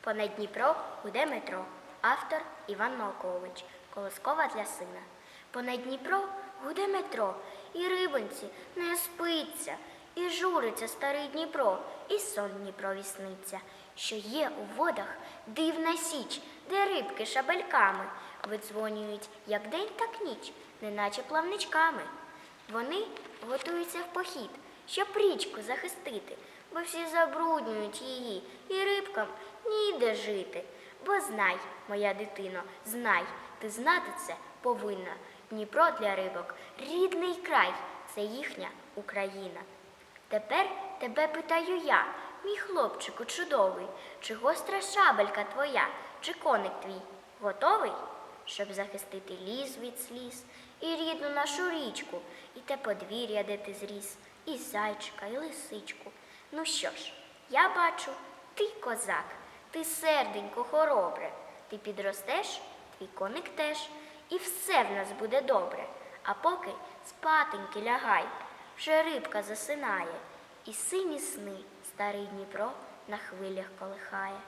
Понад Дніпро гуде метро. Автор Іван Малкович. Колоскова для сина. Понад Дніпро гуде метро, і рибоньці не спиться, і журиться старий Дніпро, і сон Дніпрові сниться, що є у водах дивна січ, де рибки шабельками видзвонюють як день, так ніч, неначе плавничками. Вони готуються в похід, щоб річку захистити, бо всі забруднюють її, і рибкам ніде жити. Бо знай, моя дитино, знай, ти знати це повинна. Дніпро для рибок – рідний край, це їхня Україна. Тепер тебе питаю я, мій хлопчику чудовий, чи гостра шабелька твоя, чи коник твій готовий, щоб захистити ліс від сліз, і рідну нашу річку, і те подвір'я, де ти зріс, і зайчика, і лисичку. Ну що ж, я бачу, ти козак, ти серденько хоробре, ти підростеш, твій коник теж, і все в нас буде добре. А поки спатеньки лягай, вже рибка засинає, і сині сни старий Дніпро на хвилях колихає.